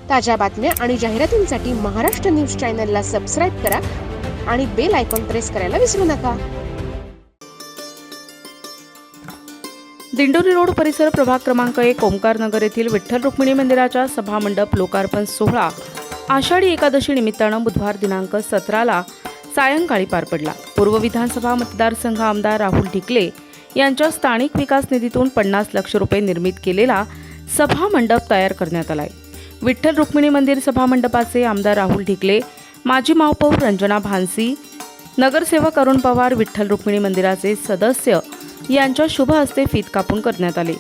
ताज्या बातम्या आणि जाहिरातींसाठी महाराष्ट्र न्यूज चॅनलला सबस्क्राईब करा आणि बेल आयकॉन प्रेस करायला विसरू नका. दिंडोरी रोड परिसर प्रभाग क्रमांक 1 ओंकार नगर येथील विठ्ठल रुक्मिणी मंदिराच्या सभामंडप लोकार्पण सोहळा आषाढी एकादशी निमित्तानं बुधवार दिनांक 17 सायंकाळी पार पडला. पूर्व विधानसभा मतदारसंघ आमदार राहुल ढिकले यांच्या स्थानिक विकास निधीतून 50 लाख रुपये निर्मित केलेला सभामंडप तयार करण्यात आलाय. विठ्ठल रुक्मिणी मंदिर सभामंडपाचे आमदार राहुल ढिकले, माजी महापौर रंजना भानसी, नगरसेवक अरुण पवार, विठ्ठल रुक्मिणी मंदिराचे सदस्य यांच्या शुभ हस्ते फीत कापून करण्यात आले.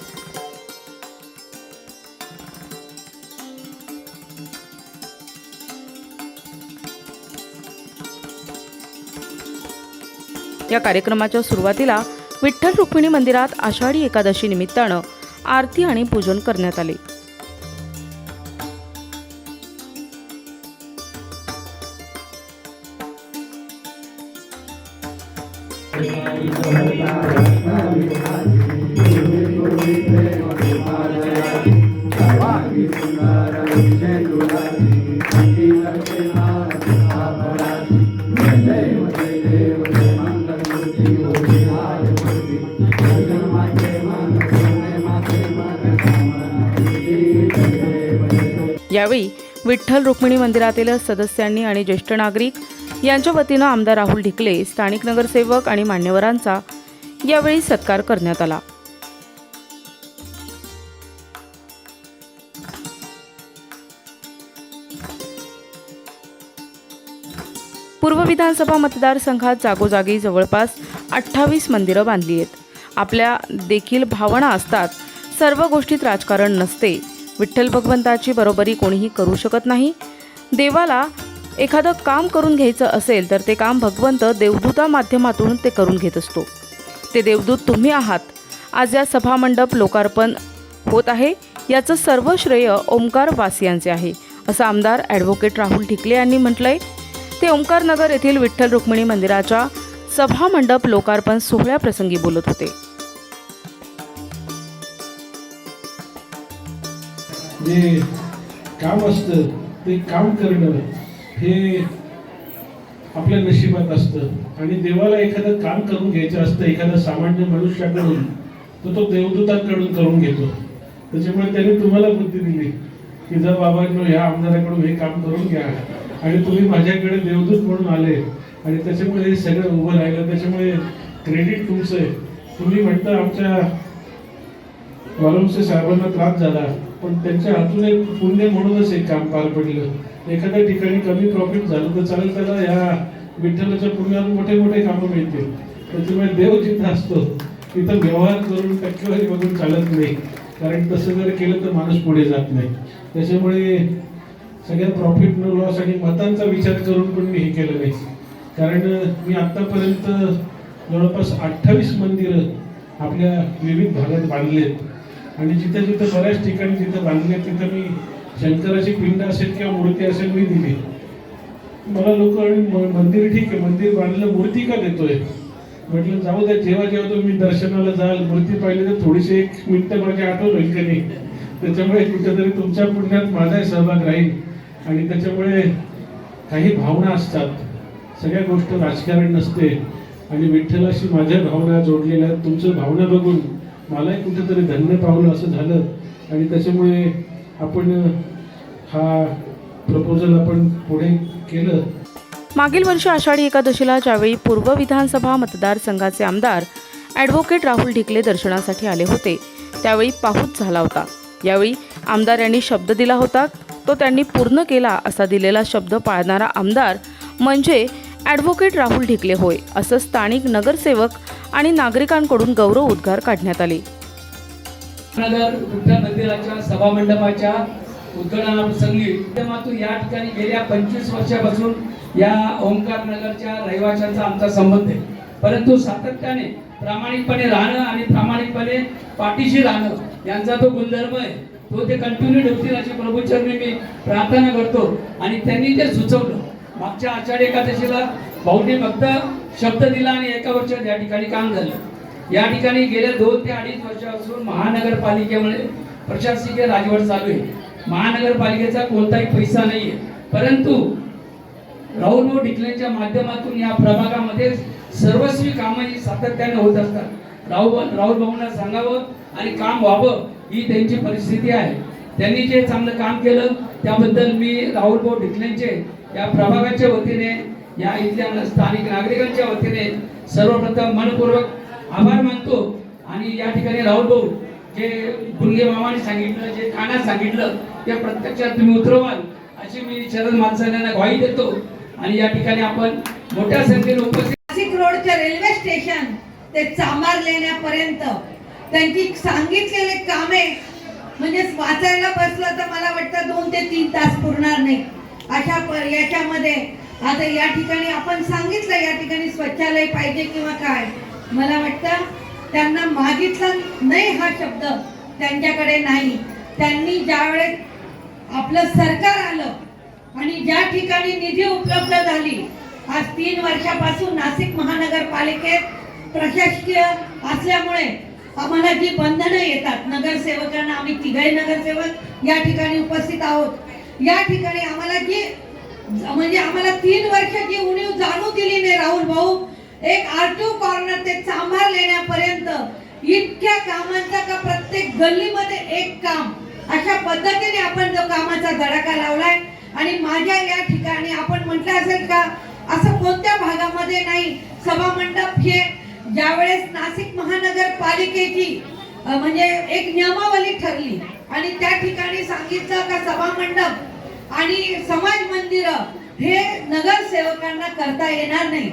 या कार्यक्रमाच्या सुरुवातीला विठ्ठल रुक्मिणी मंदिरात आषाढी एकादशी निमित्तानं आरती आणि पूजन करण्यात आले. यावेळी विठ्ठल रुक्मिणी मंदिरातील सदस्यांनी आणि ज्येष्ठ नागरिक यांच्या वतीनं आमदार राहुल ढिकले, स्थानिक नगरसेवक आणि मान्यवरांचा यावेळी सत्कार करण्यात आला. पूर्व विधानसभा मतदारसंघात जागोजागी जवळपास 28 मंदिरं बांधली आहेत. आपल्या देखील भावना असतात. सर्व गोष्टीत राजकारण नसते. विठ्ठल भगवंताची बरोबरी कोणीही करू शकत नाही. देवाला एखादं काम करून घ्यायचं असेल तर ते काम भगवंत देवदूता माध्यमातून ते करून घेत असतो. ते देवदूत तुम्ही आहात. आज या सभामंडप लोकार्पण होत आहे, याचं सर्व श्रेय ओंकार वासियांचे आहे, असं आमदार ॲडव्होकेट राहुल ढिकले यांनी म्हटलंय. ते ओंकार नगर येथील विठ्ठल रुक्मिणी मंदिराच्या सभामंडप लोकार्पण सोहळ्याप्रसंगी बोलत होते. जे काम असतं ते काम करणं हे आपल्या नशिबात असतं आणि देवाला एखादं काम करून घ्यायचं असतं एखाद्या सामान्य मनुष्याकडून, तर तो देवदूतांकडून करून घेतो. त्याच्यामुळे त्याने तुम्हाला बुद्धी दिली की जर बाबांनो ह्या आमदाराकडून हे काम करून घ्या आणि तुम्ही माझ्याकडे देवदूत म्हणून आले आणि त्याच्यामुळे हे सगळं उभं राहिलं. त्याच्यामुळे क्रेडिट तुमचं आहे. तुम्ही म्हणता आमच्या वालुंसे साहेबांना त्रास झाला, पण त्यांच्या हातून एक पुण्य म्हणूनच एक काम पार पडलं. एखाद्या ठिकाणी कमी प्रॉफिट झालं तर चालेल, त्याला या विठ्ठलाच्या पुण्यावर मोठे मोठे कामं मिळतील. त्याच्यामुळे देव जिथं असतो तिथं व्यवहार करून टक्केवारी बघून चालत नाही, कारण तसं जर केलं तर माणूस पुढे जात नाही. त्याच्यामुळे सगळ्या प्रॉफिट न लॉस आणि मतांचा विचार करून पण मी हे केलं नाही. कारण मी आत्तापर्यंत जवळपास 28 मंदिरं आपल्या विविध भागात बांधलेत आणि जिथे जिथे बऱ्याच ठिकाणी जिथं बांधले तिथं मी शंकराची पिंड असेल किंवा मूर्ती असेल मी दिली. मला लोक मंदिर ठीक आहे, मंदिर बांधलं, मूर्ती का देतोय म्हटलं जाऊ द्या. जेव्हा जेव्हा तुम्ही दर्शनाला जाल मूर्ती पाहिली तर थोडीशी 1 मिनिटं माझी आठवण होईल की नाही. त्याच्यामुळे कुठेतरी तुमच्या पुण्यात माझाही सहभाग राहील आणि त्याच्यामुळे काही भावना असतात. सगळ्या गोष्ट राजकारण नसते आणि विठ्ठलाशी माझ्या भावना जोडलेल्या आहेत. तुमच्या भावना बघून मलाही कुठेतरी धन्य पावलं असं झालं आणि त्याच्यामुळे आपण हा प्रपोजल आपण पुढे केलं. मागील वर्षी आषाढी एकादशीला ज्यावेळी पूर्व विधानसभा मतदारसंघाचे आमदार ॲडव्होकेट राहुल ढिकले दर्शनासाठी आले होते, त्यावेळी पाऊस झाला होता. यावेळी आमदार यांनी शब्द दिला होता, तो त्यांनी पूर्ण केला. असा दिलेला शब्द पाळणारा आमदार म्हणजे ॲडव्होकेट राहुल ढिकले होय, असं स्थानिक नगरसेवक आणि नागरिकांकडून गौरव उद्गार काढण्यात आले. नगर विठ्ठल मंदिराच्या सभामंडपाच्या उद्घाटनाप्रसंगी माध्यमातून या ठिकाणी गेल्या 25 वर्षापासून या ओंकार नगरच्या रहिवाशांचा आमचा संबंध आहे. परंतु सातत्याने प्रामाणिकपणे राहणं आणि प्रामाणिकपणे पाठीशी राहणं यांचा तो गुणधर्म आहे, तो ते कंटिन्यू ठेवतील अशी प्रभूचरणी मी प्रार्थना करतो. आणि त्यांनी ते सुचवलं. मागच्या आषाढी एकादशीला भाऊंनी फक्त शब्द दिला आणि एका वर्षात या ठिकाणी काम झालं. या ठिकाणी गेल्या 2 ते 2.5 वर्षापासून महानगरपालिकेमुळे प्रशासकीय राजवट चालू आहे महानगरपालिकेचा कोणताही पैसा नाहीये, परंतु राहुल भाऊ ढिकलेंच्या माध्यमातून या प्रभागामध्ये सर्वस्वी कामं ही सातत्याने होत असतात। राहुल भाऊंना सांगावं आणि काम व्हावं ही त्यांची परिस्थिती आहे। त्यांनी जे चांगलं काम केलं त्याबद्दल मी राहुल भाऊ ढिकलेंचे या प्रभागाच्या वतीने, या इथल्या स्थानिक नागरिकांच्या वतीने सर्वप्रथम मनपूर्वक आभार मानतो। आणि या ठिकाणी राहुल भाऊ जे गुंगे मामाने सांगितलं, जे कानात सांगितलं ते प्रत्यक्षात तुम्ही उतरवाल अशी मी शरद माणसांना ग्वाही देतो। आणि या ठिकाणी आपण मोठ्या संख्येने उपस्थित नाशिक रोडच्या रेल्वे स्टेशन ते चांभार लेण्यापर्यंत त्यांची सांगितलेले कामे म्हणजे वाचायला बसलं तर मला वाटतं 2 ते 3 तास पुरणार नाही अशा याच्यामध्ये। आता या ठिकाणी आपण सांगितलं या ठिकाणी शौचालय पाहिजे किंवा काय, मला वाटतं त्यांना मागितला नाही हा शब्द त्यांच्याकडे नाही। त्यांनी ज्यावेळेस आपलं सरकार आलं आणि ज्या ठिकाणी निधी उपलब्ध झाली, आज 3 वर्षापासून नाशिक महानगरपालिकेत प्रशासकीय असल्यामुळे आम्हाला जी बंधनं येतात नगरसेवकांना, आम्ही 3 नगरसेवक या ठिकाणी उपस्थित आहोत। या ठिकाणी आम्हाला जी म्हणजे आम्हाला 3 वर्ष जी उणीव जाणू दिली नाही राहुल भाऊ, एक R2 कॉर्नर ते चांभार लेण्यापर्यंत इतक्या कामांचा का प्रत्येक गल्लीमध्ये एक काम, अशा पद्धतीने आपण जो कामाचा धडाका लावलाय। आणि माझ्या या ठिकाणी आपण म्हटलं असेल का असं कोणत्या भागामध्ये नाही, सभा मंडप हे ज्यावेळेस नाशिक महानगरपालिकेची म्हणजे एक नियमावली ठरली आणि त्या ठिकाणी सांगितलं का सभा मंडप आणि समाज मंदिर हे नगरसेवकांना करता येणार नाही,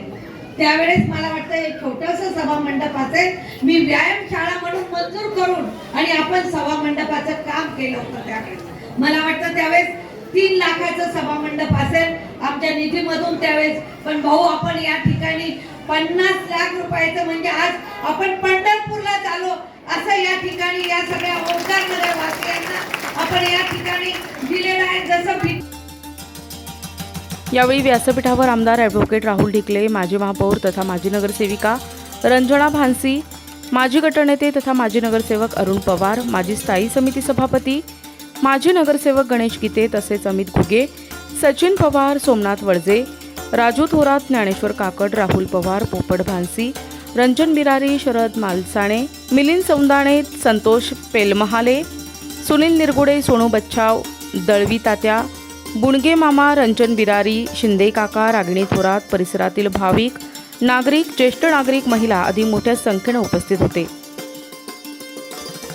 त्यावेळेस मला वाटतं एक छोटंसं सभा मंडप असेल, मी व्यायामशाळा म्हणून मंजूर करून आणि आपण सभा मंडपाचं काम केलं होतं। त्यावेळेस मला वाटतं त्यावेळेस 3 लाखाचं सभा मंडप असेल आमच्या निधीमधून त्यावेळेस, पण भाऊ आपण या ठिकाणी 50 लाख रुपयाचं म्हणजे आज आपण पंढरपूरला चालू असं या ठिकाणी या सगळ्या ओंकार नगर वासियांना आपण या ठिकाणी दिलेलं आहे। जसं यावेळी व्यासपीठावर आमदार ॲडव्होकेट राहुल ढिकले, माजी महापौर तथा माजी नगरसेविका रंजना भानसी, माजी गटनेते तथा माजी नगरसेवक अरुण पवार, माजी स्थायी समिती सभापती माजी नगरसेवक गणेश गीते तसेच अमित घुगे, सचिन पवार, सोमनाथ वळजे, राजू थोरात, ज्ञानेश्वर काकड, राहुल पवार, पोपट भानसी, रंजन बिरारी, शरद मालसाणे, मिलिंद सौंदाणे, संतोष पेलमहाले, सुनील निरगुडे, सोनू बच्छाव, दळवी तात्या, बुणगे मामा, रंजन बिरारी, शिंदे काका, रागिणी थोरात, परिसरातील भाविक नागरिक, ज्येष्ठ नागरिक, महिला आदी मोठ्या संख्येने उपस्थित होते।